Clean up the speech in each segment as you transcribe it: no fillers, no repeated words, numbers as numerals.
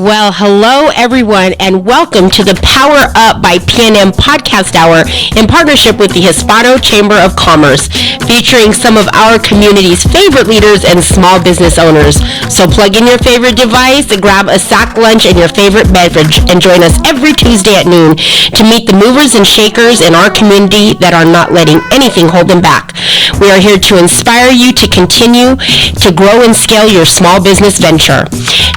Well, hello everyone, and welcome to the Power Up by PNM podcast hour in partnership with the Hispano Chamber of Commerce, featuring some of our community's favorite leaders and small business owners. So plug in your favorite device, grab a sack lunch and your favorite beverage, and join us every Tuesday at noon to meet the movers and shakers in our community that are not letting anything hold them back. We are here to inspire you to continue to grow and scale your small business venture.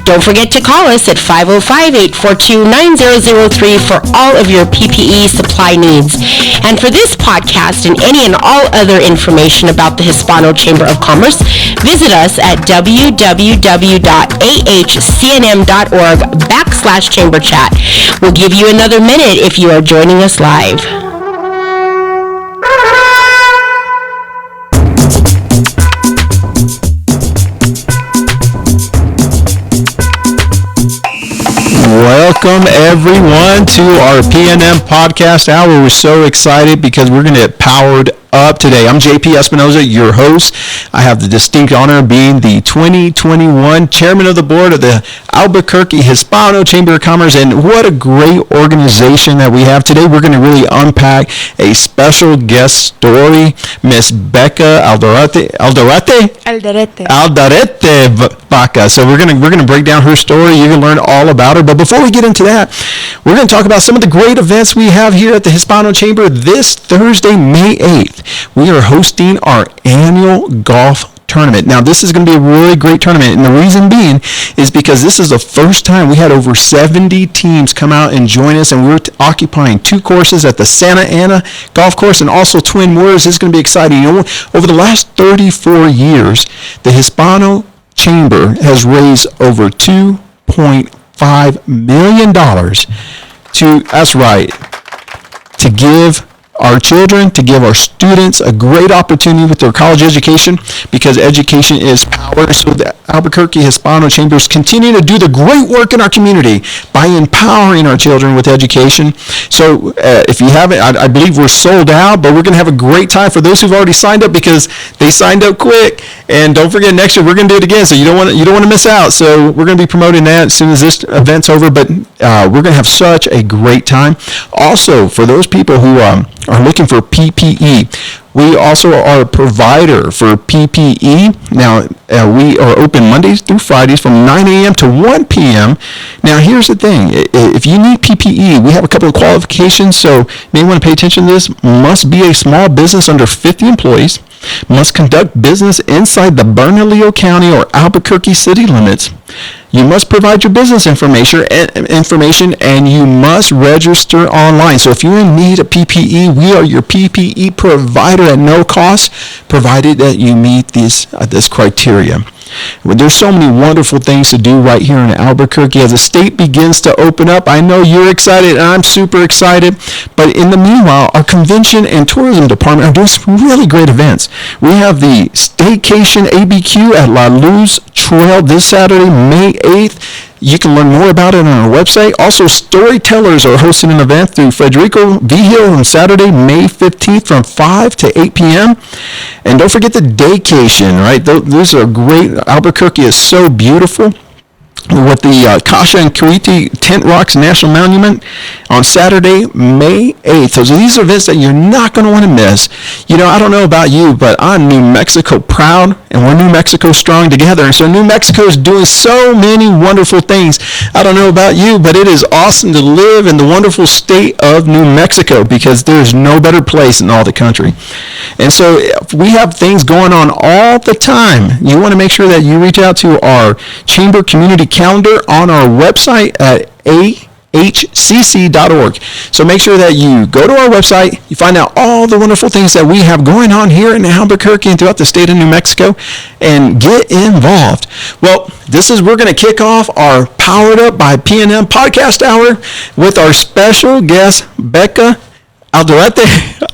Don't forget to call us at 505-842-9003 for all of your PPE supply needs. And for this podcast and any and all other information about the Hispano Chamber of Commerce, visit us at www.ahcnm.org/chamber chat. We'll give you another minute if you are joining us live. Welcome everyone to our PNM podcast hour. We're so excited because we're going to get powered up today. I'm JP Espinoza, your host. I have the distinct honor of being the 2021 chairman of the board of the Albuquerque Hispano Chamber of Commerce, and what a great organization that we have today. We're going to really unpack a special guest story, Miss Beca Alderete Baca. So we're going to break down her story. You can learn all about her. But before we get into that, we're going to talk about some of the great events we have here at the Hispano Chamber this Thursday, May 8th. We are hosting our annual golf tournament. Now, this is going to be a really great tournament, and the reason being is because this is the first time we had over 70 teams come out and join us, and we're occupying two courses at the Santa Ana Golf Course and also Twin Moors. This is going to be exciting. You know, over the last 34 years, the Hispano Chamber has raised over $2.5 million to give our children, to give our students a great opportunity with their college education, because education is power. So the Albuquerque Hispano Chambers continue to do the great work in our community by empowering our children with education. So if you haven't, I believe we're sold out, but we're going to have a great time for those who've already signed up, because they signed up quick. And don't forget, next year we're going to do it again, so you don't want to miss out. So we're going to be promoting that as soon as this event's over, but we're going to have such a great time. Also, for those people who are looking for PPE, we also are a provider for PPE. Now, we are open Mondays through Fridays from 9 a.m. to 1 p.m. Now, here's the thing. If you need PPE, we have a couple of qualifications, so you may want to pay attention to this. Must be a small business under 50 employees. Must conduct business inside the Bernalillo County or Albuquerque city limits. You must provide your business information, and you must register online. So if you're in need of PPE, we are your PPE provider at no cost, provided that you meet this criteria. Well, there's so many wonderful things to do right here in Albuquerque as the state begins to open up. I know you're excited, and I'm super excited. But in the meanwhile, our convention and tourism department are doing some really great events. We have the Staycation ABQ at La Luz Trail this Saturday, May 8th. You can learn more about it on our website. Also, Storytellers are hosting an event through Federico Vigil on Saturday, May 15th from 5 to 8 p.m. And don't forget the Daycation, right? Those are great. Albuquerque is so beautiful. With the Kasha and Kuwaiti Tent Rocks National Monument on Saturday, May 8th. So these are events that you're not going to want to miss. You know, I don't know about you, but I'm New Mexico proud, and we're New Mexico strong together. And so New Mexico is doing so many wonderful things. I don't know about you, but it is awesome to live in the wonderful state of New Mexico, because there's no better place in all the country. And so we have things going on all the time. You want to make sure that you reach out to our Chamber Community Calendar on our website at ahcc.org. So make sure that you go to our website, you find out all the wonderful things that we have going on here in Albuquerque and throughout the state of New Mexico, and get involved. Well, we're going to kick off our Powered Up by PNM podcast hour with our special guest, Beca Alderete.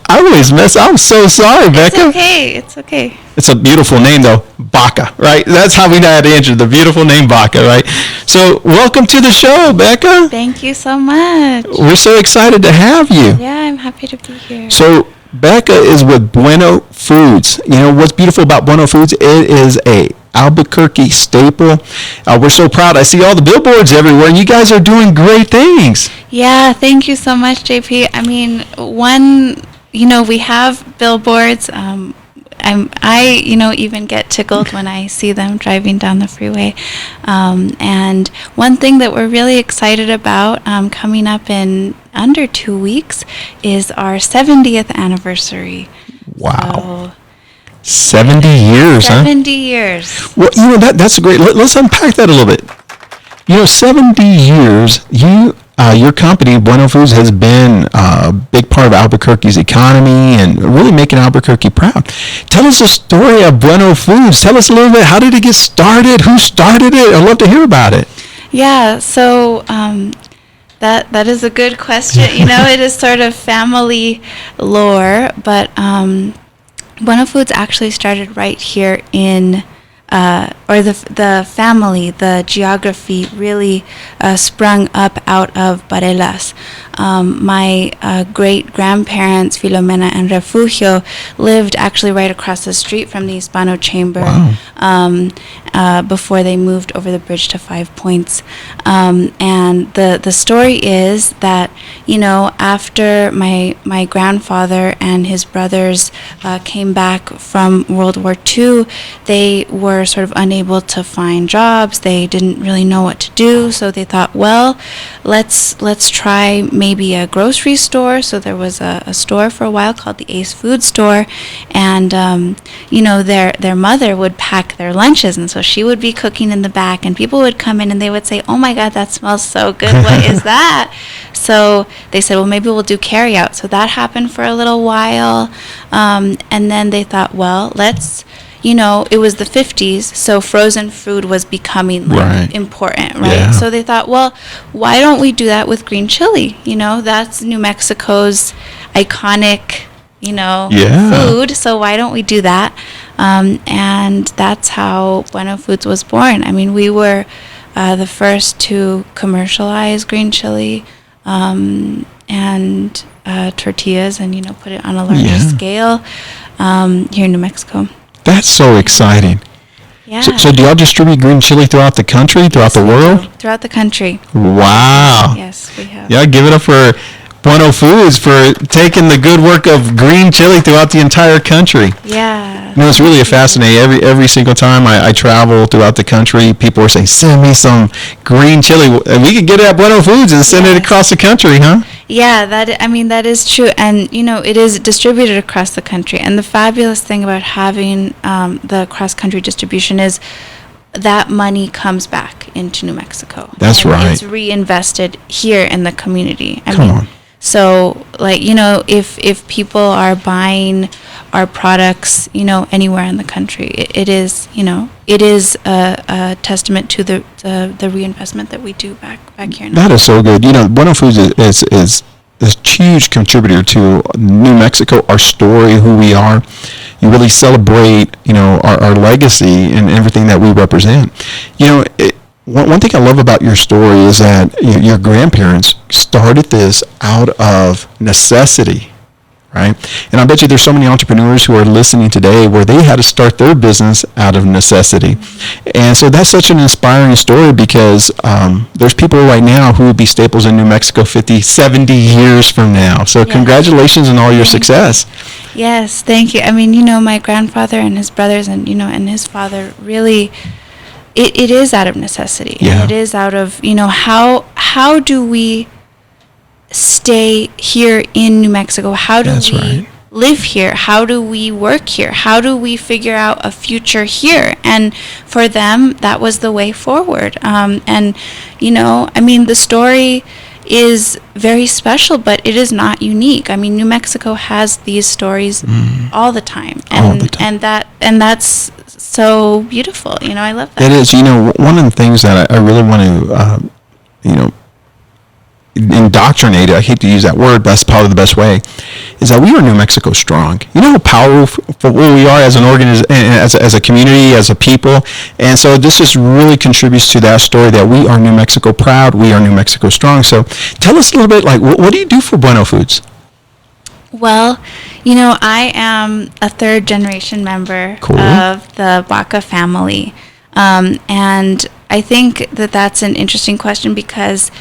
I always mess up. I'm so sorry, Becca. It's okay. It's a beautiful name, though. Baca, right? That's how we know how to answer the beautiful name Baca, right? So welcome to the show, Becca. Thank you so much. We're so excited to have you. Yeah, I'm happy to be here. So Becca is with Bueno Foods. You know, what's beautiful about Bueno Foods, it is a Albuquerque staple. We're so proud. I see all the billboards everywhere, and you guys are doing great things. Yeah, thank you so much, JP. I mean, we have billboards. I even get tickled when I see them driving down the freeway. And one thing that we're really excited about coming up in under 2 weeks is our 70th anniversary. Wow. 70 years, 70 years. Well, that's great. Let's unpack that a little bit. 70 years, your company, Bueno Foods, has been a big part of Albuquerque's economy and really making Albuquerque proud. Tell us the story of Bueno Foods. Tell us a little bit, how did it get started? Who started it? I'd love to hear about it. Yeah, so that is a good question. It is sort of family lore, but Bueno Foods actually started right here in the family, the geography really sprung up out of Barelas. My great-grandparents, Filomena and Refugio, lived actually right across the street from the Hispano Chamber. Wow. Before they moved over the bridge to 5 Points. And the story is that, after my grandfather and his brothers came back from World War II, they were sort of unable to find jobs. They didn't really know what to do, so they thought, well, let's try maybe a grocery store. So there was a store for a while called the Ace Food Store, and their mother would pack their lunches, and so she would be cooking in the back, and people would come in and they would say, oh my God, that smells so good, what is that? So they said, well, maybe we'll do carry out. So that happened for a little while, and then they thought, well, let's, it was the 50s, so frozen food was becoming important, right? Yeah. So they thought, well, why don't we do that with green chili? That's New Mexico's iconic, food, so why don't we do that? And that's how Bueno Foods was born. I mean, we were the first to commercialize green chili and tortillas and, put it on a larger scale here in New Mexico. That's so exciting. Yeah. So do y'all distribute green chili throughout the country, throughout the world? Throughout the country. Wow. Yes, we have. Yeah, give it up for Bueno Foods for taking the good work of green chili throughout the entire country. Yeah. It's really fascinating. Every single time I travel throughout the country, people are saying, send me some green chili. And we could get it at Bueno Foods and send it across the country, huh? Yeah, that is true. And, it is distributed across the country. And the fabulous thing about having the cross-country distribution is that money comes back into New Mexico. That's right. It's reinvested here in the community. Come on. So, if people are buying our products, anywhere in the country, it is a testament to the reinvestment that we do back here. That is so good. Bueno Foods is a huge contributor to New Mexico, our story, who we are. You really celebrate, our legacy and everything that we represent. One thing I love about your story is that your grandparents started this out of necessity, right? And I bet you there's so many entrepreneurs who are listening today where they had to start their business out of necessity. And so that's such an inspiring story because there's people right now who will be staples in New Mexico 50, 70 years from now. So congratulations on all your success. Yes, thank you. I mean, my grandfather and his brothers and his father really... It is out of necessity. Yeah. And it is out of, how do we stay here in New Mexico? How do we live here? How do we work here? How do we figure out a future here? And for them, that was the way forward. The story is very special, but it is not unique. I mean, New Mexico has these stories all the time. And that's so beautiful. I love that. It is. One of the things that I really want to, indoctrinate, I hate to use that word, but that's probably the best way, is that we are New Mexico strong. You know how powerful we are as an organization, as a community, as a people. And so this just really contributes to that story that we are New Mexico proud, we are New Mexico strong. So tell us a little bit, what do you do for Bueno Foods? Well, I am a third generation member Cool. of the Baca family. And I think that that's an interesting question because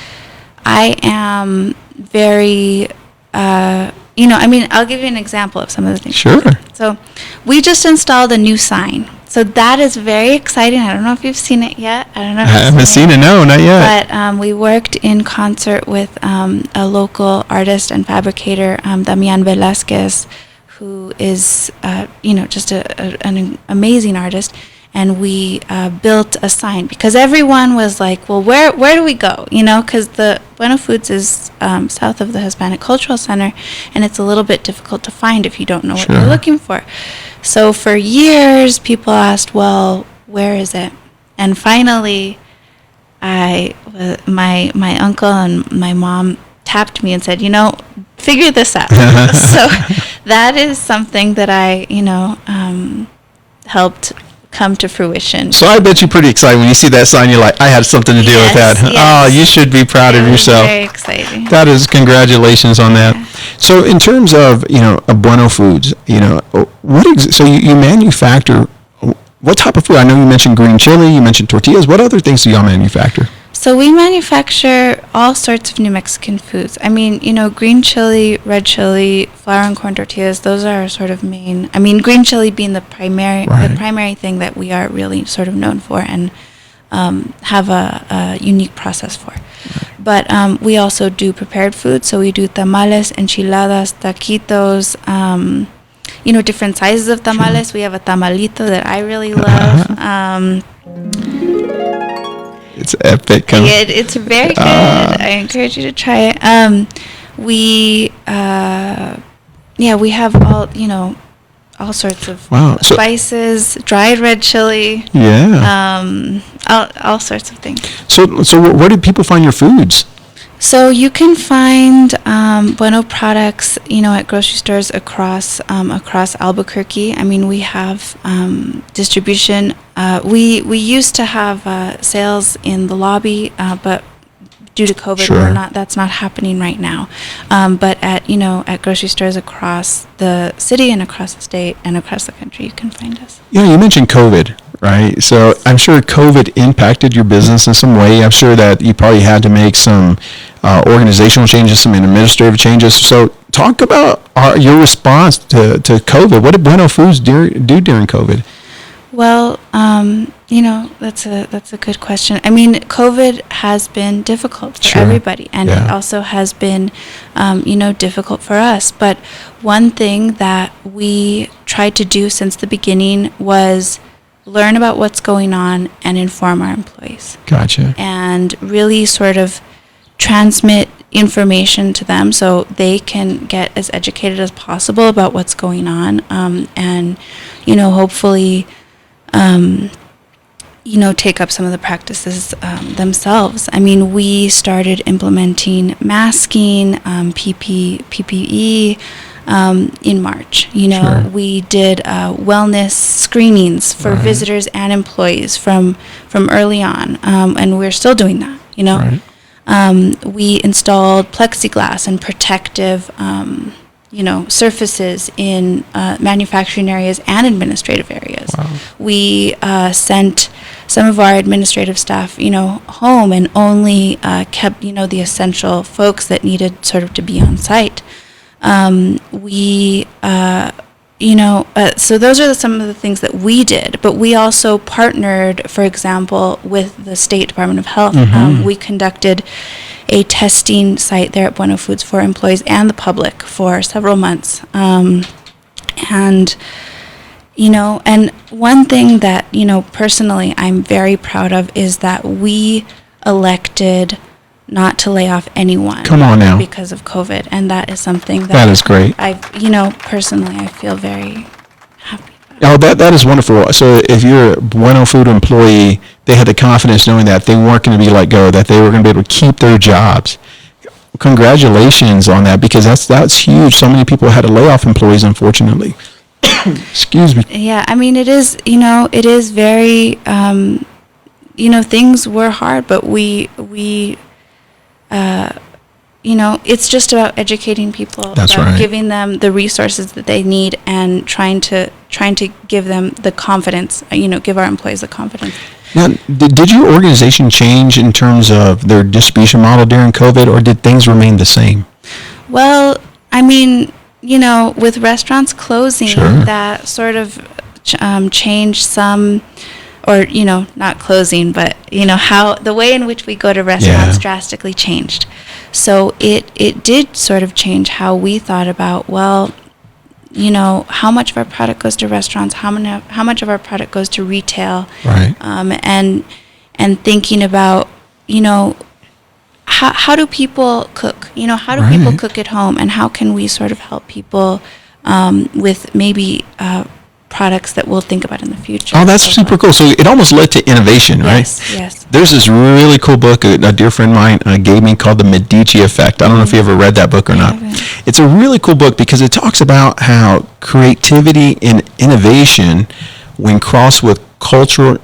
I am very, I'll give you an example of some of the things. Sure. So we just installed a new sign. So that is very exciting. I don't know if you've seen it yet. I don't know if I haven't seen it. No, not yet. But we worked in concert with a local artist and fabricator, Damian Velasquez, who is, just an amazing artist. And we built a sign because everyone was like, well, where do we go? Because the Bueno Foods is south of the Hispanic Cultural Center, and it's a little bit difficult to find if you don't know what Sure. you're looking for. So for years, people asked, well, where is it? And finally, my uncle and my mom tapped me and said, figure this out. So that is something that I, helped come to fruition. So I bet you're pretty excited when you see that sign. You're like, I had something to do with that. Yes. Oh, you should be proud of yourself. Very exciting. That is, congratulations on that. So in terms of, Bueno Foods, so you manufacture, what type of food? I know you mentioned green chili, you mentioned tortillas. What other things do y'all manufacture? So we manufacture all sorts of New Mexican foods. I mean, green chili, red chili, flour and corn tortillas, those are our sort of main. I mean, green chili being the primary thing that we are really sort of known for and have a unique process for. But we also do prepared food. So we do tamales, enchiladas, taquitos, different sizes of tamales. Sure. We have a tamalito that I really love. It's epic. It's very good. I encourage you to try it. We have all sorts of spices, dried red chili. Yeah. All sorts of things. So where do people find your foods? So you can find Bueno products, at grocery stores across Albuquerque. I mean, we have distribution. We used to have sales in the lobby, but due to COVID, Sure. That's not happening right now. But at grocery stores across the city and across the state and across the country, you can find us. You mentioned COVID, right? So I'm sure COVID impacted your business in some way. I'm sure that you probably had to make some organizational changes, some administrative changes. So talk about your response to COVID. What did Bueno Foods do during COVID? Well, that's a good question. I mean, COVID has been difficult for everybody, and it also has been, difficult for us. But one thing that we tried to do since the beginning was learn about what's going on and inform our employees. Gotcha. And really sort of transmit information to them so they can get as educated as possible about what's going on, and hopefully take up some of the practices themselves. I mean, we started implementing masking, PPE in March. Sure. We did wellness screenings for visitors and employees from early on, and we're still doing that. Right. We installed plexiglass and protective surfaces in manufacturing areas and administrative areas. Wow. We sent some of our administrative staff, home and only kept, the essential folks that needed sort of to be on site. So those are some of the things that we did, but we also partnered, for example, with the State Department of Health. Mm-hmm. We conducted a testing site there at Bueno Foods for employees and the public for several months. And one thing that, personally I'm very proud of is that we elected not to lay off anyone. Come on now. Because of COVID, and that is something that is great. Personally, I feel very happy about. Oh, that is wonderful. So if you're a Bueno Food employee, they had the confidence knowing that they weren't going to be let go, that they were going to be able to keep their jobs. Congratulations on that, because that's huge. So many people had to lay off employees, unfortunately. Excuse me. Yeah, I mean, it is very, things were hard, but we it's just about educating people. That's about right. Giving them the resources that they need and trying to give them the confidence, give our employees the confidence. Now, did your organization change in terms of their distribution model during COVID, or did things remain the same? Well, I mean, with restaurants closing, Sure. that sort of changed some, or, not closing, but, how the way in which we go to restaurants drastically changed. So it did sort of change how we thought about, well, how much of our product goes to restaurants, how much of our product goes to retail, Right. And thinking about, how do people cook? How do Right. people cook at home, and how can we sort of help people with maybe products that we'll think about in the future? Oh, that's super cool. So it almost led to innovation, right? Yes. There's this really cool book a dear friend of mine gave me called The Medici Effect. I don't know if you ever read that book or not. haven't. It's a really cool book because it talks about how creativity and innovation, when crossed with culture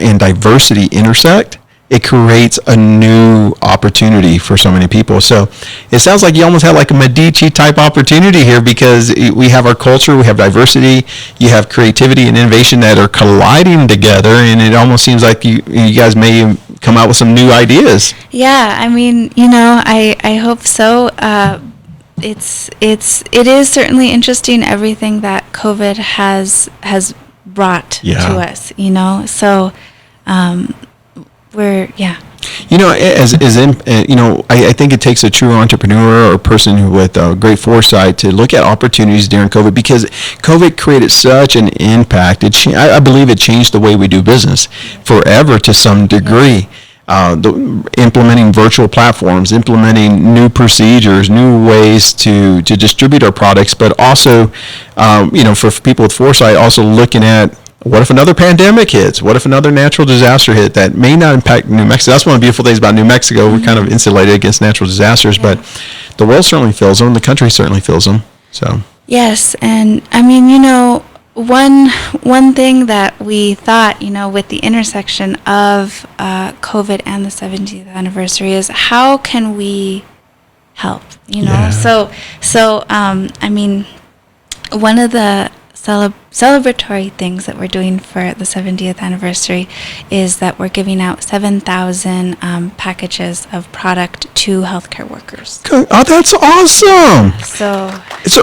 and diversity intersect, it creates a new opportunity for so many people. So it sounds like you almost had like a Medici type opportunity here, because we have our culture, we have diversity, you have creativity and innovation that are colliding together, and it almost seems like you guys may come out with some new ideas. Yeah, I mean, I hope so. It is certainly interesting, everything that COVID has brought to us. So I think it takes a true entrepreneur or a person with great foresight to look at opportunities during COVID, because COVID created such an impact. I believe it changed the way we do business forever to some degree. Implementing virtual platforms, implementing new procedures, new ways to distribute our products, but also, for people with foresight, also looking at, what if another pandemic hits? What if another natural disaster hit that may not impact New Mexico? That's one of the beautiful things about New Mexico. We're kind of insulated against natural disasters, but the world certainly feels them. The country certainly feels them. So yes, and I mean, one thing that we thought, with the intersection of COVID and the 70th anniversary is, how can we help? So I mean, one of the celebratory things that we're doing for the 70th anniversary is that we're giving out 7,000 packages of product to healthcare workers. Oh, that's awesome. So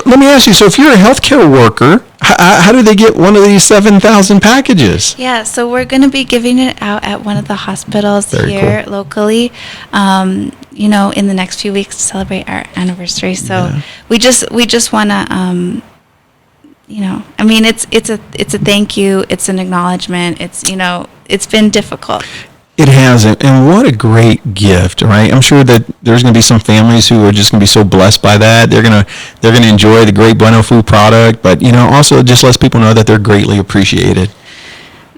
let me ask you, so if you're a healthcare worker, how do they get one of these 7,000 packages? Yeah, so we're going to be giving it out at one of the hospitals here locally, in the next few weeks to celebrate our anniversary. So we just want to, I mean, it's a thank you, it's an acknowledgement, it's been difficult. It has, and what a great gift, right? I'm sure that there's going to be some families who are just going to be so blessed by that. They're going to enjoy the great Bueno Food product, but also just lets people know that they're greatly appreciated.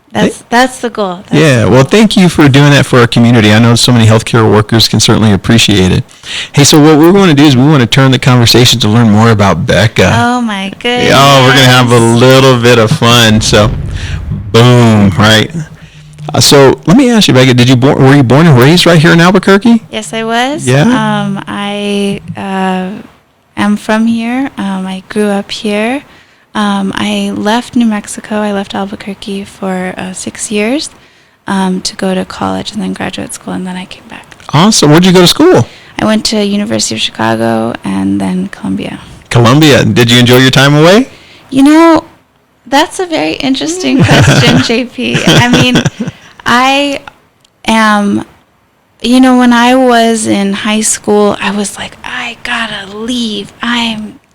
That's the goal. Well, thank you for doing that for our community. I know so many healthcare workers can certainly appreciate it. Hey, so what we're going to do is we want to turn the conversation to learn more about Beca. Oh my goodness. Oh, we're going to have a little bit of fun. So, boom, right? So let me ask you, Becca, were you born and raised right here in Albuquerque? Yes, I was. Yeah. I am from here. I grew up here. I left New Mexico. I left Albuquerque for 6 years to go to college and then graduate school, and then I came back. Awesome. Where'd you go to school? I went to University of Chicago and then Columbia. Columbia. Did you enjoy your time away? That's a very interesting question, JP. I mean, I am, when I was in high school, I was like, I gotta leave.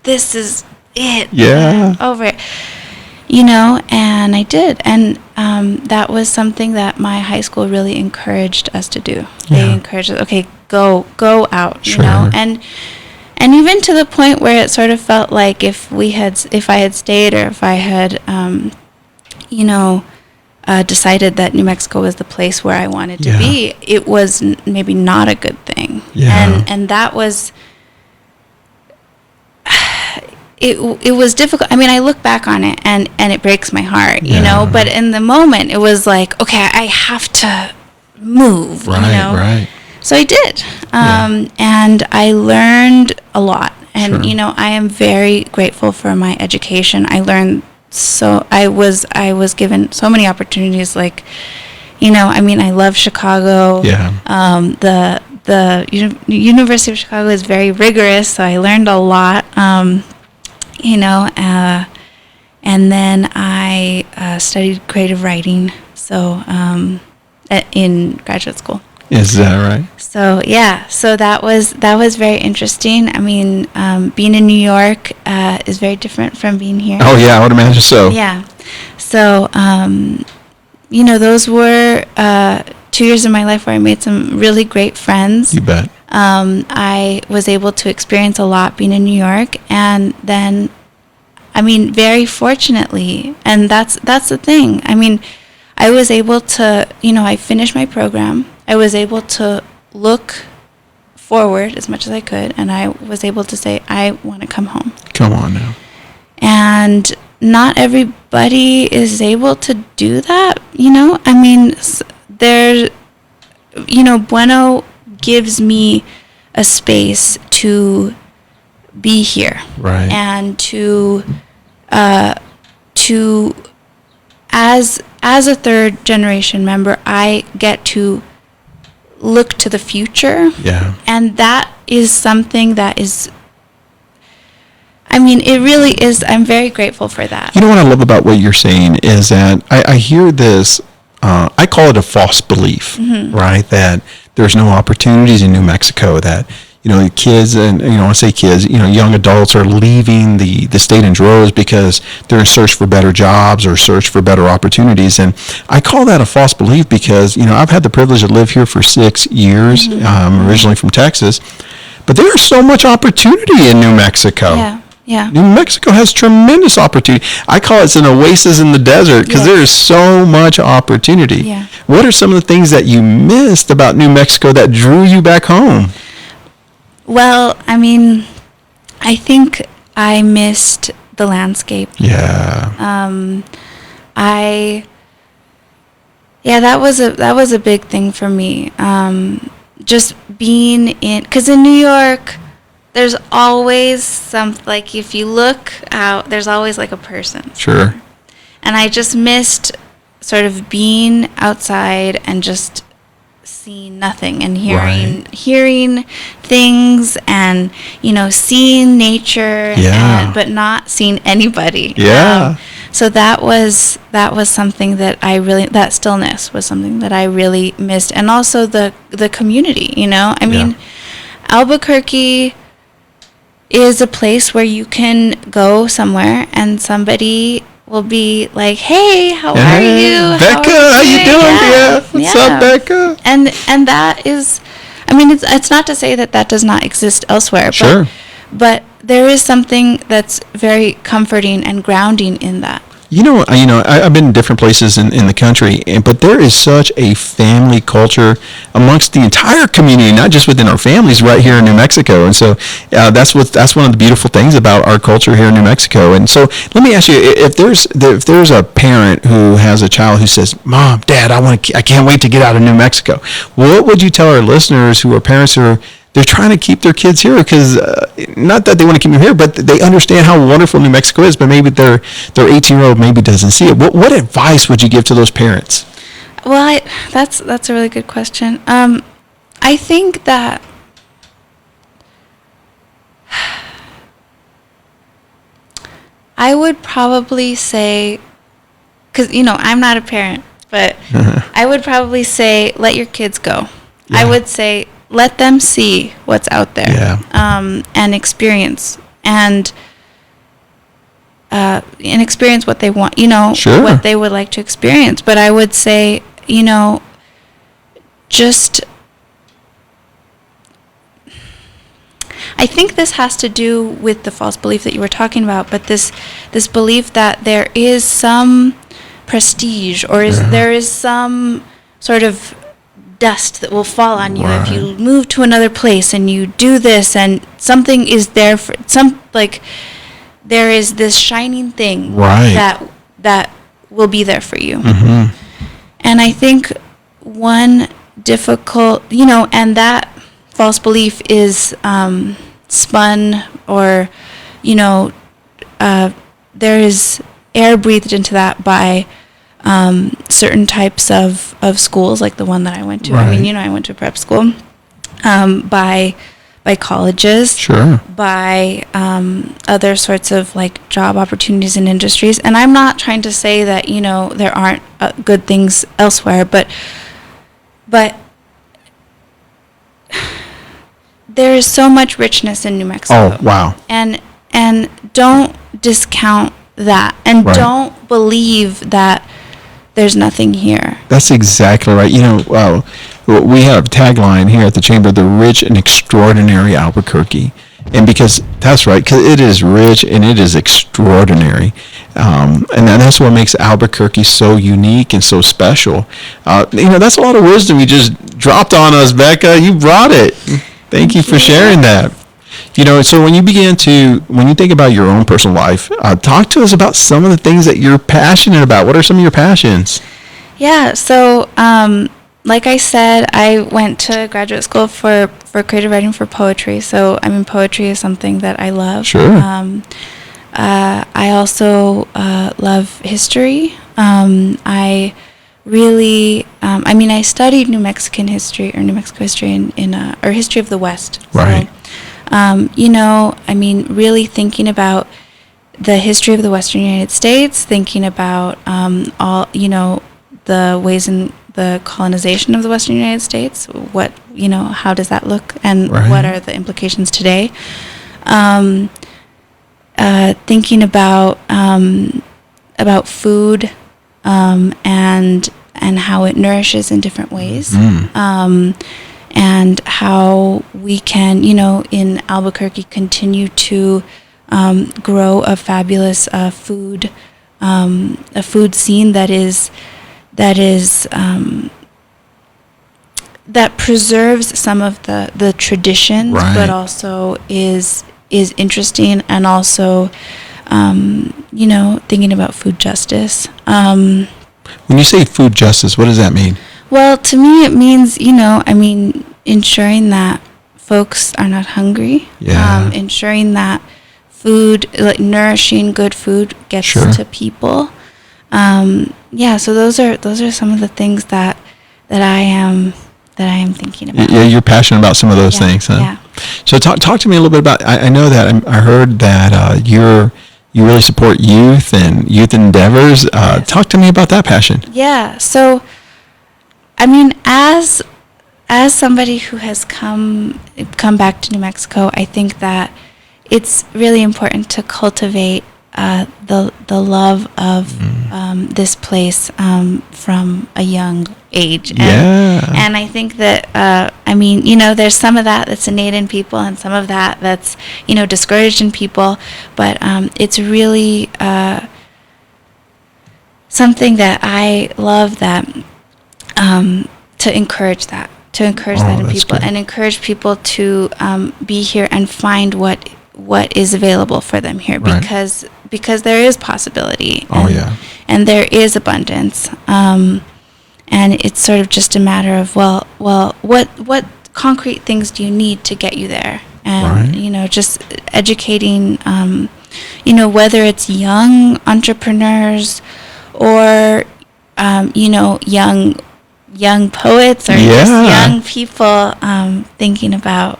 This is it. Yeah. I'm over it. And I did. And that was something that my high school really encouraged us to do. They encouraged us, okay, go out, Sure. And even to the point where it sort of felt like if I had stayed, or if I had, decided that New Mexico was the place where I wanted to be, it was maybe not a good thing. Yeah. And that was, it was difficult. I mean, I look back on it and it breaks my heart, but in the moment it was like, okay, I have to move, Right. So I did, and I learned a lot. And I am very grateful for my education. I learned I was given so many opportunities. Like, I love Chicago. The University of Chicago is very rigorous, so I learned a lot. And then I studied creative writing. So in graduate school. Is that right? So that was very interesting. I mean, being in New York is very different from being here. Oh yeah, I would imagine so. Yeah. So those were 2 years of my life where I made some really great friends. You bet. I was able to experience a lot being in New York, and then, very fortunately, and that's the thing. I was able to, I finished my program. I was able to look forward as much as I could, and I was able to say, I want to come home. Come on now. And not everybody is able to do that, Bueno gives me a space to be here. Right. And to as a third generation member, I get to look to the future. Yeah. And that is something that is, it really is. I'm very grateful for that. You know what I love about what you're saying is that I hear this, I call it a false belief, right? That there's no opportunities in New Mexico, that, kids, and, when I say kids, young adults are leaving the state in droves because they're in search for better jobs or search for better opportunities. And I call that a false belief because, I've had the privilege to live here for 6 years. I'm originally from Texas, but there's so much opportunity in New Mexico. Yeah. New Mexico has tremendous opportunity. I call it an oasis in the desert because there is so much opportunity. Yeah. What are some of the things that you missed about New Mexico that drew you back home? Well, I think I missed the landscape. Yeah. That was a big thing for me. Just being because in New York, there's always like if you look out, there's always like a person. Sure. And I just missed sort of being outside and just seeing nothing and hearing things and seeing nature, but not seeing anybody. So that was something that that stillness was something that I really missed, and also the community. Albuquerque is a place where you can go somewhere and somebody will be like, "Hey, how are you? Becca, how you doing? What's up, Becca?" And that is, it's not to say that does not exist elsewhere. Sure. But there is something that's very comforting and grounding in that. I've been in different places in the country, but there is such a family culture amongst the entire community, not just within our families right here in New Mexico. And so that's one of the beautiful things about our culture here in New Mexico. And so let me ask you, if there's a parent who has a child who says, "Mom, Dad, I can't wait to get out of New Mexico," what would you tell our listeners who are parents who are they're trying to keep their kids here because not that they want to keep them here, but they understand how wonderful New Mexico is, but maybe their 18-year-old maybe doesn't see it. What advice would you give to those parents? Well, that's a really good question. I think that I would probably say, because I'm not a parent, but I would probably say let your kids go. I would say let them see what's out there, and experience and experience what they want, what they would like to experience. But I would say, just, I think this has to do with the false belief that you were talking about, but this belief that there is some prestige or there is some sort of dust that will fall on you if you move to another place and you do this, and something is there for there is this shining thing that will be there for you. And I think one difficult, and that false belief is spun, or, there is air breathed into that by certain types of schools, like the one that I went to. Right. I mean, I went to prep school, by colleges, Sure. by other sorts of like job opportunities and industries. And I'm not trying to say that, there aren't good things elsewhere, but there is so much richness in New Mexico. Oh, wow. And don't discount that, and Right. don't believe that there's nothing here. That's exactly right. We have a tagline here at the Chamber, the rich and extraordinary Albuquerque. And because that's right, because it is rich and it is extraordinary. And that's what makes Albuquerque so unique and so special. That's a lot of wisdom you just dropped on us, Becca. You brought it. Thank you for sharing that. So when you think about your own personal life, talk to us about some of the things that you're passionate about. What are some of your passions? Yeah, so like I said, I went to graduate school for creative writing for poetry. So, poetry is something that I love. Sure. I also love history. I really, I studied New Mexico history or history of the West. Right. So, really thinking about the history of the Western United States, thinking about all, the ways in the colonization of the Western United States, what, how does that look, and Right. what are the implications today? Thinking about food, and how it nourishes in different ways. And how we can, in Albuquerque, continue to grow a fabulous food scene that preserves some of the traditions, Right. but also is interesting, and also thinking about food justice. When you say food justice, what does that mean? Well, to me, it means, ensuring that folks are not hungry. Yeah. Ensuring that food, like nourishing, good food, gets Sure. to people. So those are some of the things that I am thinking about. Yeah, you're passionate about some of those things, huh? Yeah. So talk to me a little bit about. I know that I heard that you really support youth and youth endeavors. Yes. Talk to me about that passion. Yeah. So, as somebody who has come back to New Mexico, I think that it's really important to cultivate the love of this place from a young age. And I think that there's some of that's innate in people, and some of that's discouraged in people, but it's really something that I love, that to encourage that in people, good. and encourage people to be here and find what is available for them here, Right. because there is possibility, and there is abundance, and it's sort of just a matter of what concrete things do you need to get you there, and Right. Just educating, whether it's young entrepreneurs or young poets, or just young people thinking about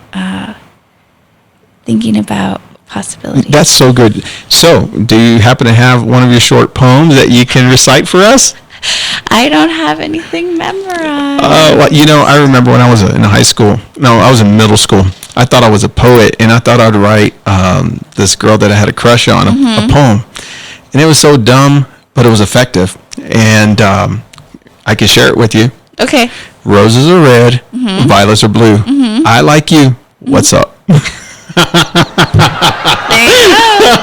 possibilities. That's so good. So, do you happen to have one of your short poems that you can recite for us? I don't have anything memorized. I remember when I was in high school. No, I was in middle school. I thought I was a poet, and I thought I'd write this girl that I had a crush on a poem. And it was so dumb, but it was effective. And I can share it with you. Okay. Roses are red, violets are blue. I like you. What's up? There you go.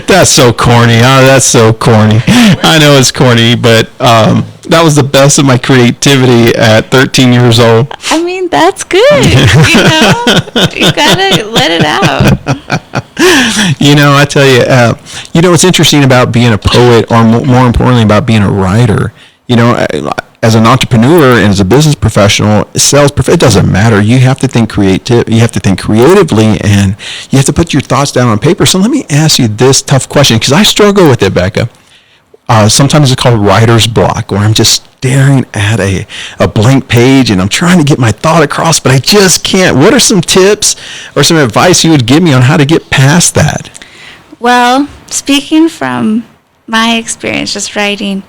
That's so corny. Oh, that's so corny. I know it's corny, but that was the best of my creativity at 13 years old. That's good. You gotta let it out. I tell you, what's interesting about being a poet, or more importantly about being a writer, as an entrepreneur and as a business professional, it doesn't matter. You have to think You have to think creatively, and you have to put your thoughts down on paper. So let me ask you this tough question, because I struggle with it, Becca. Sometimes it's called writer's block, where I'm just staring at a blank page and I'm trying to get my thought across, but I just can't. What are some tips or some advice you would give me on how to get past that? Well, speaking from my experience just writing,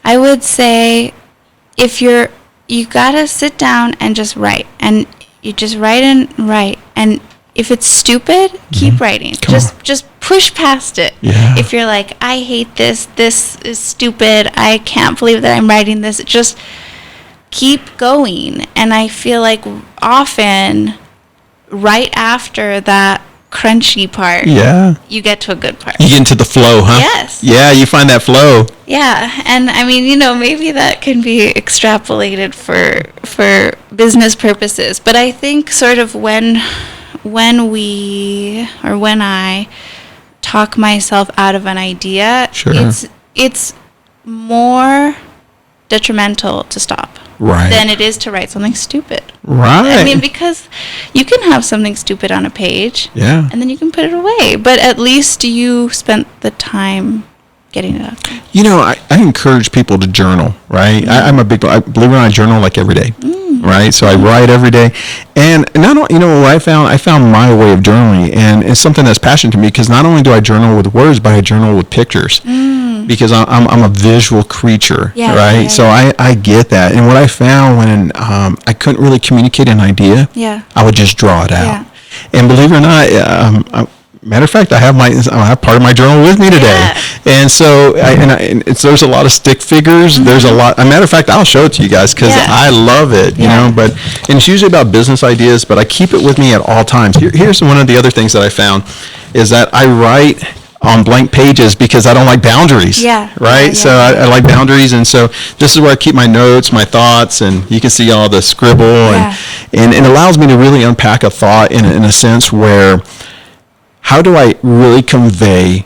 I would say you gotta sit down and just write, and you just write and write, and if it's stupid, keep writing. Just push past it. Yeah. If you're like, I hate this is stupid, I can't believe that I'm writing this, just keep going. And I feel like often right after that crunchy part, you get to a good part. You get into the flow, huh? Yes. Yeah, you find that flow. Yeah, and I mean, maybe that can be extrapolated for business purposes, but I think sort of when I talk myself out of an idea, sure, it's more detrimental to stop than it is to write something stupid. Right. I mean, because you can have something stupid on a page, and then you can put it away, but at least you spent the time getting it out there. I encourage people to journal, right? I'm a big, believe it or not, I journal like every day. Right, so I write every day, and not only, what I found my way of journaling, and it's something that's passionate to me, because not only do I journal with words, but I journal with pictures, because I'm a visual creature, right? So I get that, and what I found when I couldn't really communicate an idea, I would just draw it out, and believe it or not, matter of fact, I have part of my journal with me today, and so there's a lot of stick figures. There's a lot. As a matter of fact, I'll show it to you guys because I love it. You know, and it's usually about business ideas, but I keep it with me at all times. Here's one of the other things that I found is that I write on blank pages because I don't like boundaries. So I like boundaries, and so this is where I keep my notes, my thoughts, and you can see all the scribble, and it allows me to really unpack a thought in a sense where, how do I really convey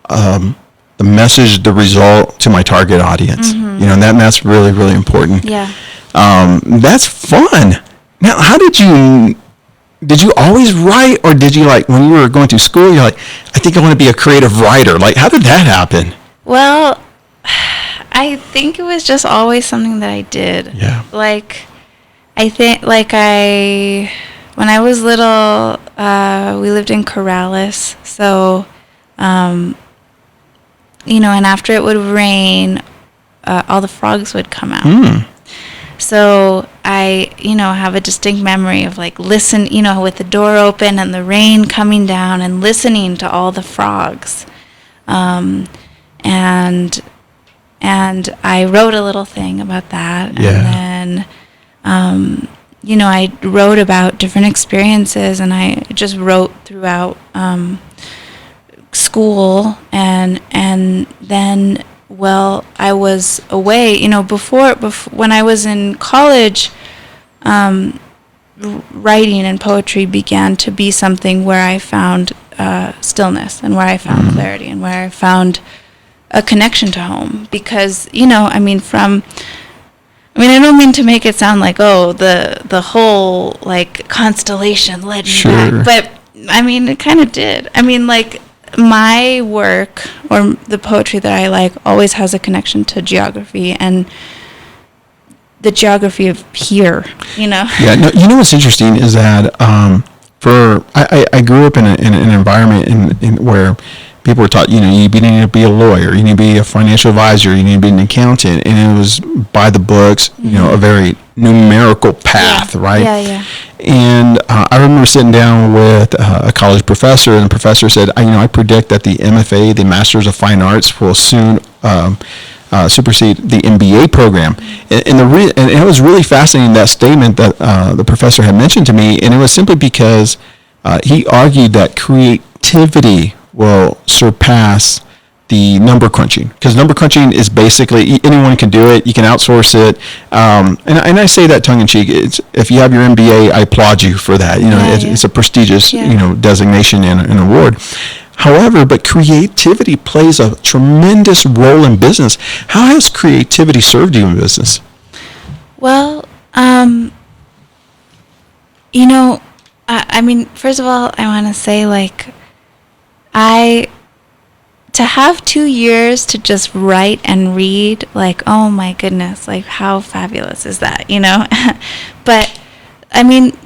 the message, the result to my target audience? And that's really, really important. That's fun. Now, how did you always write, or did you, like, when you were going through school, you're like, I think I want to be a creative writer? Like, how did that happen? Well, I think it was just always something that I did. Like, I think, when I was little, we lived in Corrales, so, and after it would rain, all the frogs would come out. So I, have a distinct memory of, like, with the door open and the rain coming down and listening to all the frogs. And I wrote a little thing about that. And then, I wrote about different experiences, and I just wrote throughout school, and then, I was away, before when I was in college, writing and poetry began to be something where I found stillness, and where I found clarity, and where I found a connection to home, because, I don't mean to make it sound like, the whole, like, constellation led me back, but, it kind of did. My work, or the poetry that I like, always has a connection to geography, and the geography of here, Yeah, no, what's interesting is that I grew up in an environment in where people were taught, you need to be a lawyer, you need to be a financial advisor, you need to be an accountant, and it was by the books, a very numerical path, right? And I remember sitting down with a college professor, and the professor said, I predict that the MFA, the Masters of Fine Arts, will soon supersede the MBA program. And it was really fascinating, that statement that the professor had mentioned to me, and it was simply because he argued that creativity will surpass the number crunching, because number crunching is basically anyone can do it. You can outsource it, and I say that tongue in cheek. If you have your MBA, I applaud you for that. It's a prestigious designation and an award. However, but creativity plays a tremendous role in business. How has creativity served you in business? Well, I mean, first of all, I want to say, like, to have 2 years to just write and read, like, oh my goodness, like, how fabulous is that, But, I mean,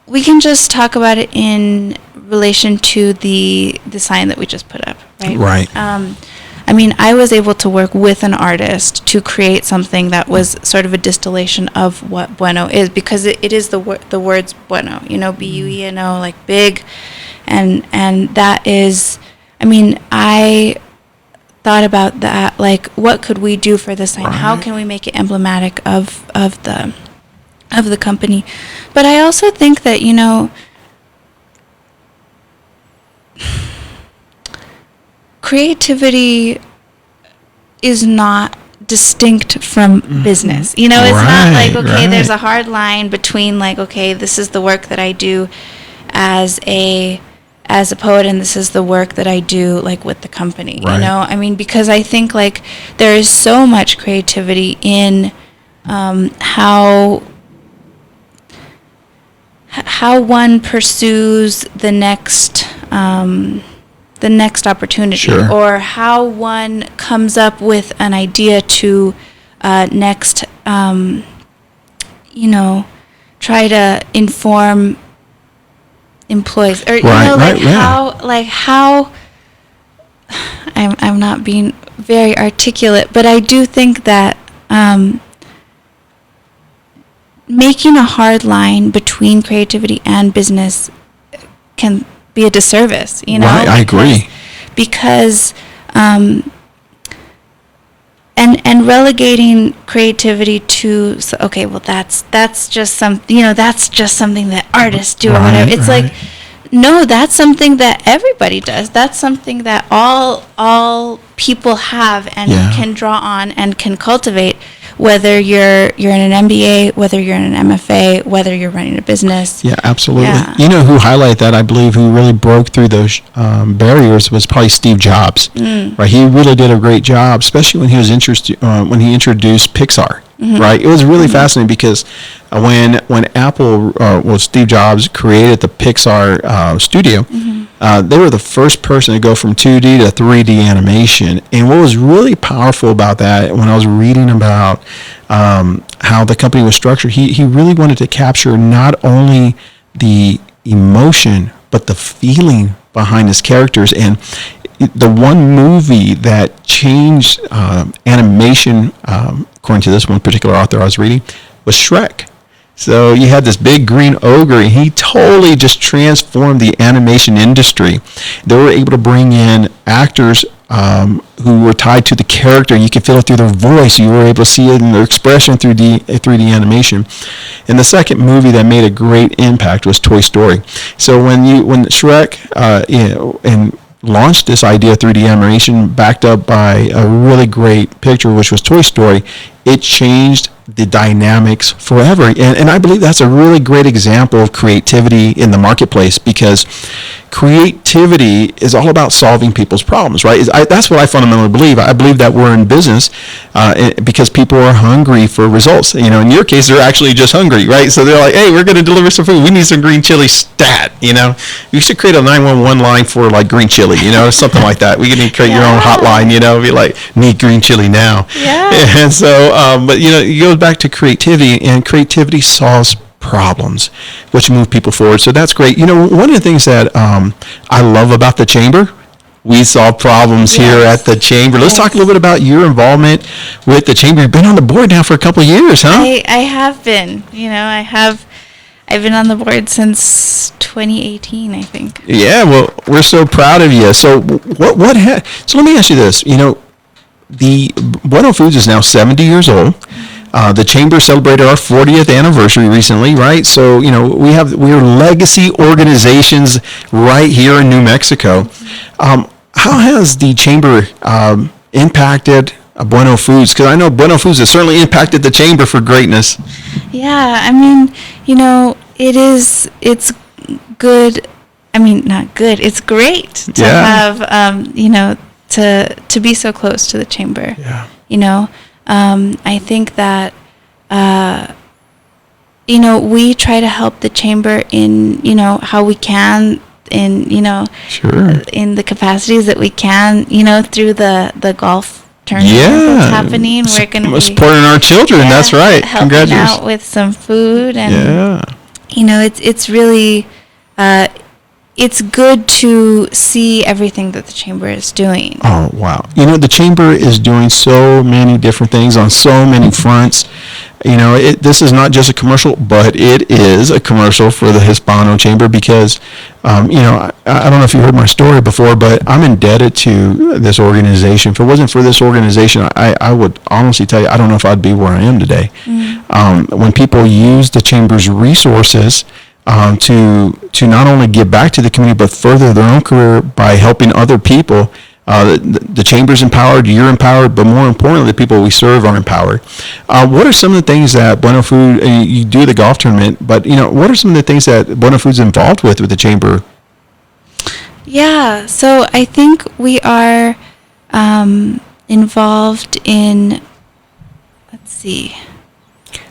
we can just talk about it in relation to the sign that we just put up, right? Right. I mean, I was able to work with an artist to create something that was sort of a distillation of what bueno is, because it is the words bueno, B-U-E-N-O, like big, and that is, I mean, I thought about that, like, what could we do for this sign? Right. How can we make it emblematic of the company? But I also think that, creativity is not distinct from business. It's not like, okay, there's a hard line between, like, okay, this is the work that I do as a poet, and this is the work that I do, like, with the company. Right. I mean, because I think, like, there is so much creativity in how one pursues the next opportunity, Sure. or how one comes up with an idea to next, try to inform employees, or how I'm not being very articulate, but I do think that making a hard line between creativity and business can be a disservice, Right, I agree. Because and relegating creativity to, okay, well, that's just something that artists do, or whatever. It's like, no, that's something that everybody does. That's something that all people have and can draw on and can cultivate, whether you're in an MBA, whether you're in an MFA, whether you're running a business. Yeah, absolutely. Yeah. Who highlighted that, I believe, who really broke through those barriers was probably Steve Jobs. Right, he really did a great job, especially when he was when he introduced Pixar. Right, it was really fascinating because when Apple, Steve Jobs created the Pixar studio, they were the first person to go from 2D to 3D animation. And what was really powerful about that, when I was reading about how the company was structured, he really wanted to capture not only the emotion, but the feeling behind his characters. And the one movie that changed animation, according to this one particular author I was reading, was Shrek. So you had this big green ogre, and he totally just transformed the animation industry. They were able to bring in actors who were tied to the character, and you could feel it through their voice. You were able to see it in their expression through 3D animation. And the second movie that made a great impact was Toy Story. So when Shrek and launched this idea of 3D animation, backed up by a really great picture, which was Toy Story, it changed the dynamics forever. And I believe that's a really great example of creativity in the marketplace, because creativity is all about solving people's problems, right? That's what I fundamentally believe. I believe that we're in business because people are hungry for results. In your case, they're actually just hungry, right? So they're like, hey, we're going to deliver some food. We need some green chili stat, You should create a 911 line for, like, green chili, something like that. We need to create your own hotline, be like, need green chili now. Yeah. And so, but, it goes back to creativity, and creativity solves problems, which move people forward. So that's great. One of the things that I love about the Chamber, we solve problems here at the Chamber. Let's talk a little bit about your involvement with the Chamber. You've been on the board now for a couple of years, huh? I have been. I've been on the board since 2018, I think. Yeah, well, we're so proud of you. So so let me ask you this. The Bueno Foods is now 70 years old. The Chamber celebrated our 40th anniversary recently, right? So, we're legacy organizations right here in New Mexico. How has the Chamber impacted Bueno Foods? Because I know Bueno Foods has certainly impacted the Chamber for greatness. Yeah, I mean, it's good. I mean, not good. It's great to have, to be so close to the Chamber. Yeah. I think that we try to help the chamber in, how we can, in, Sure. in the capacities that we can, through the golf tournament that's happening. We're going to be supporting our children. That's right. Helping Congratulations. out with some food, and Yeah. it's really it's good to see everything that the chamber is doing. Oh, wow. The chamber is doing so many different things on so many fronts. This is not just a commercial, but it is a commercial for the Hispano Chamber because, I don't know if you heard my story before, but I'm indebted to this organization. If it wasn't for this organization, I would honestly tell you, I don't know if I'd be where I am today. When people use the chamber's resources to not only give back to the community, but further their own career by helping other people. The chamber's empowered, you're empowered, but more importantly, the people we serve are empowered. What are some of the things that Bueno Food, you do the golf tournament, but what are some of the things that Bueno Food's involved with the chamber? Yeah, so I think we are involved in, let's see.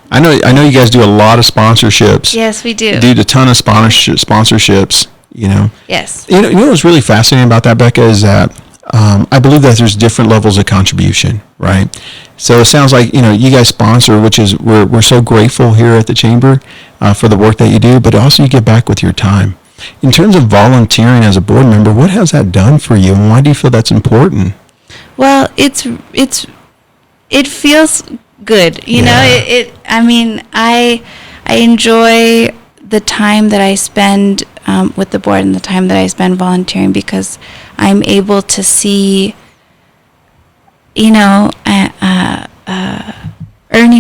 I know you guys do a lot of sponsorships. Yes, we do. Do a ton of sponsorships, Yes. What's really fascinating about that, Becca, is that I believe that there's different levels of contribution, right? So it sounds like, you guys sponsor, which is, we're so grateful here at the chamber for the work that you do, but also you give back with your time. In terms of volunteering as a board member, what has that done for you, and why do you feel that's important? Well, it feels good, I enjoy the time that I spend with the board and the time that I spend volunteering, because I'm able to see, Ernie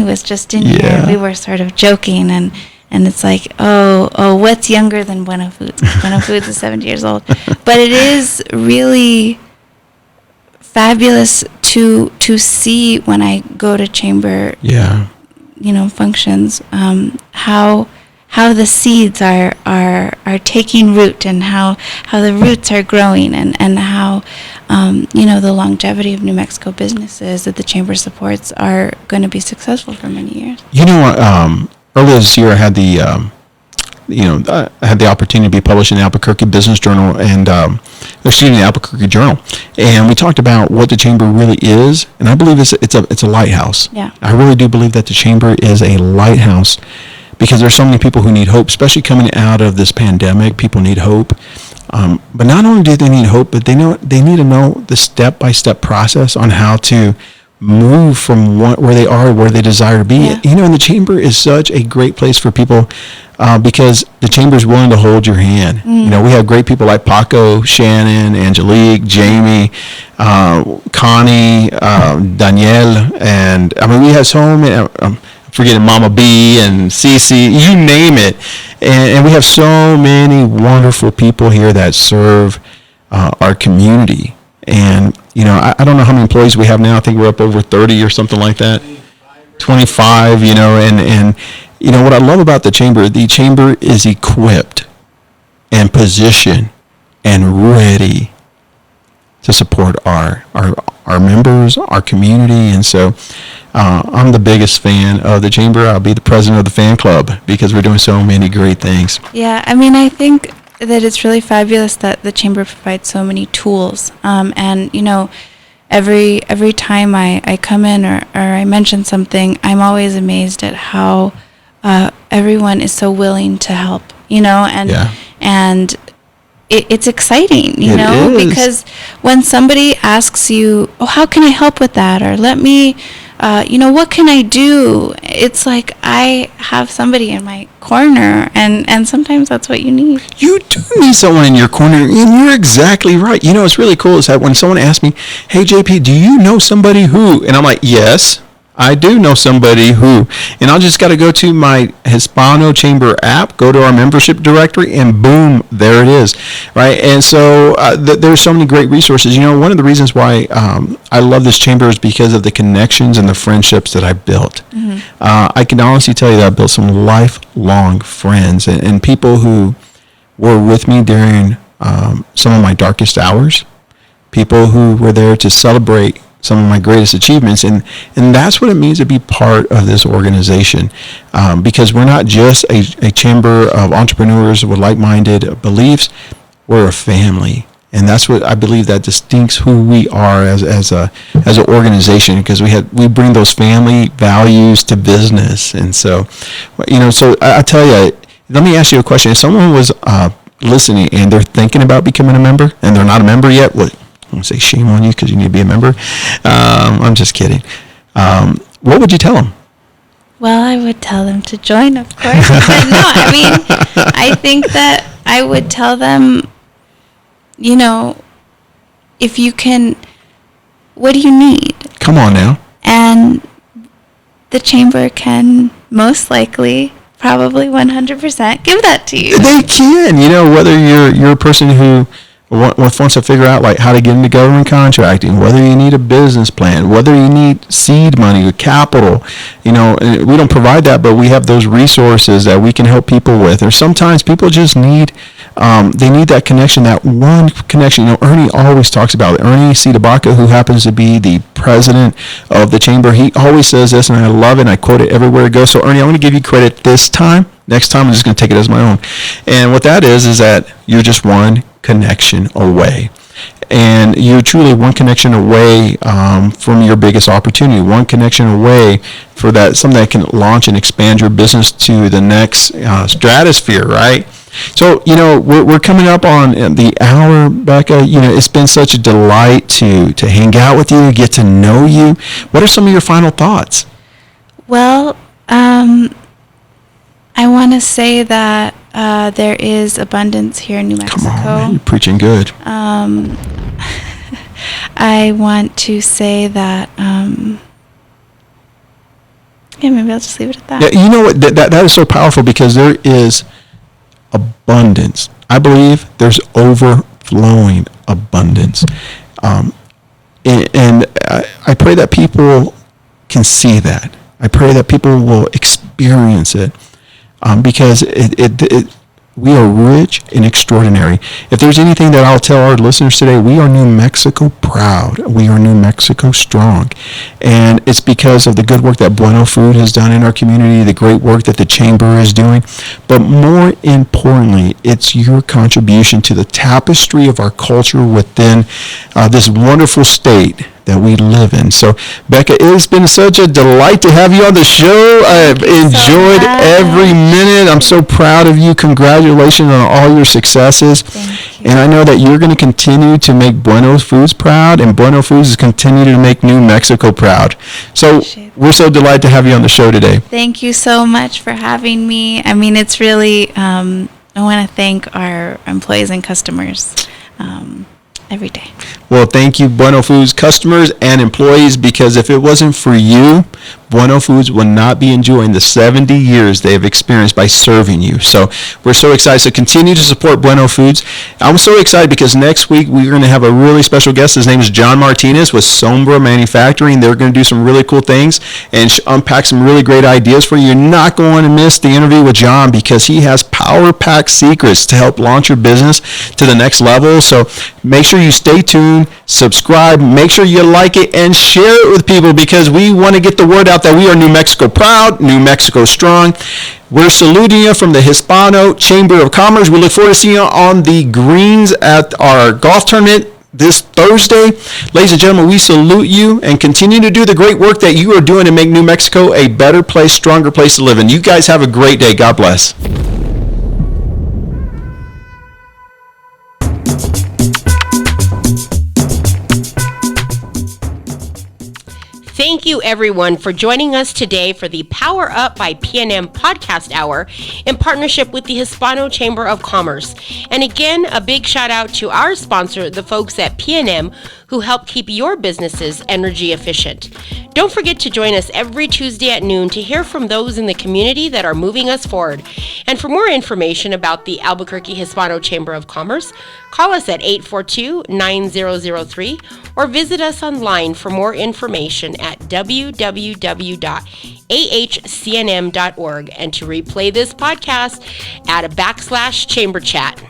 was just in here. We were sort of joking, and it's like, oh, what's younger than Bueno Foods? Bueno Foods is 70 years old. But it is really fabulous to see when I go to chamber, functions, how the seeds are taking root, and how the roots are growing, and how the longevity of New Mexico businesses that the chamber supports are going to be successful for many years. Earlier this year I had the opportunity to be published in the Albuquerque Business Journal and the Albuquerque Journal, and we talked about what the chamber really is, and I believe it's a lighthouse. Yeah. I really do believe that the chamber is a lighthouse, because there's so many people who need hope, especially coming out of this pandemic. People need hope. But not only do they need hope, but they need to know the step-by-step process on how to move from where they are, where they desire to be. Yeah. And the chamber is such a great place for people because the chamber is willing to hold your hand. Mm. We have great people like Paco, Shannon, Angelique, Jamie, Connie, Danielle, and we have so many. Forgetting Mama B and Cece, you name it. And we have so many wonderful people here that serve our community. And, I don't know how many employees we have now. I think we're up over 30 or something like that. 25, and what I love about the chamber is equipped and positioned and ready to support our members, our community. And so I'm the biggest fan of the chamber. I'll be the president of the fan club because we're doing so many great things. Yeah, I think that it's really fabulous that the chamber provides so many tools. And every time I come in or I mention something, I'm always amazed at how everyone is so willing to help. And it's exciting, because when somebody asks you, oh, how can I help with that? Or let me, what can I do? It's like I have somebody in my corner, and sometimes that's what you need. You do need someone in your corner, and you're exactly right. What's really cool is that when someone asks me, hey, JP, do you know somebody who? And I'm like, yes, I do know somebody who. And I just got to go to my Hispano Chamber app, go to our membership directory, and boom, there it is, right? And so there's so many great resources. One of the reasons why I love this chamber is because of the connections and the friendships that I built. Mm-hmm. I can honestly tell you that I built some lifelong friends and people who were with me during some of my darkest hours, people who were there to celebrate some of my greatest achievements. And that's what it means to be part of this organization, because we're not just a chamber of entrepreneurs with like-minded beliefs. We're a family. And that's what I believe that distincts who we are as an organization, because we bring those family values to business. And so, so I tell you, let me ask you a question. If someone was listening and they're thinking about becoming a member and they're not a member yet, I'm going to say shame on you because you need to be a member. I'm just kidding. What would you tell them? Well, I would tell them to join, of course. But no, I mean, I think that I would tell them, if you can, what do you need? Come on now. And the chamber can most likely, probably 100% give that to you. They can, whether you're a person who wants to figure out like how to get into government contracting, whether you need a business plan, whether you need seed money or capital, we don't provide that, but we have those resources that we can help people with. Or sometimes people just need, they need that connection, that one connection. Ernie always talks about it. Ernie C. Baca, who happens to be the president of the chamber, he always says this, and I love it, and I quote it everywhere I go. So Ernie, I'm going to give you credit this time. Next time, I'm just going to take it as my own. And what that is that you're just one connection away. And you're truly one connection away from your biggest opportunity, one connection away for that, something that can launch and expand your business to the next stratosphere, right? So, we're coming up on the hour, Becca. It's been such a delight to hang out with you, get to know you. What are some of your final thoughts? Well, I want to say that there is abundance here in New Mexico. Come on, man, you're preaching good. I want to say that, maybe I'll just leave it at that. Yeah, you know what? That is so powerful, because there is abundance. I believe there's overflowing abundance. And I pray that people can see that. I pray that people will experience it. Because we are rich and extraordinary. If there's anything that I'll tell our listeners today, we are New Mexico proud. We are New Mexico strong. And it's because of the good work that Bueno Food has done in our community, the great work that the chamber is doing. But more importantly, it's your contribution to the tapestry of our culture within this wonderful state that we live in. So, Becca, it's been such a delight to have you on the show. I've enjoyed every minute. I'm so proud of you. Congratulations on all your successes. Thank you. And I know that you're going to continue to make Bueno Foods proud, and Bueno Foods is continuing to make New Mexico proud. So we're so delighted to have you on the show today. Thank you so much for having me. I mean, it's really, I want to thank our employees and customers every day. Well, thank you, Bueno Foods customers and employees, because if it wasn't for you, Bueno Foods would not be enjoying the 70 years they have experienced by serving you. So we're so excited. So continue to support Bueno Foods. I'm so excited because next week we're going to have a really special guest. His name is John Martinez with Sombra Manufacturing. They're going to do some really cool things and unpack some really great ideas for you. You're not going to miss the interview with John, because he has power-packed secrets to help launch your business to the next level. So make sure you stay tuned, subscribe, make sure you like it, and share it with people, because we want to get the word out that we are New Mexico proud, New Mexico strong. We're saluting you from the Hispano Chamber of Commerce. We look forward to seeing you on the greens at our golf tournament this Thursday. Ladies and gentlemen, we salute you and continue to do the great work that you are doing to make New Mexico a better place, stronger place to live in. You guys have a great day. God bless. Thank you, everyone, for joining us today for the Power Up by PNM podcast hour in partnership with the Hispano Chamber of Commerce. And again, a big shout out to our sponsor, the folks at PNM, who help keep your businesses energy efficient. Don't forget to join us every Tuesday at noon to hear from those in the community that are moving us forward. And for more information about the Albuquerque Hispano Chamber of Commerce, call us at 842-9003 or visit us online for more information at www.ahcnm.org, and to replay this podcast, add a /chamber chat.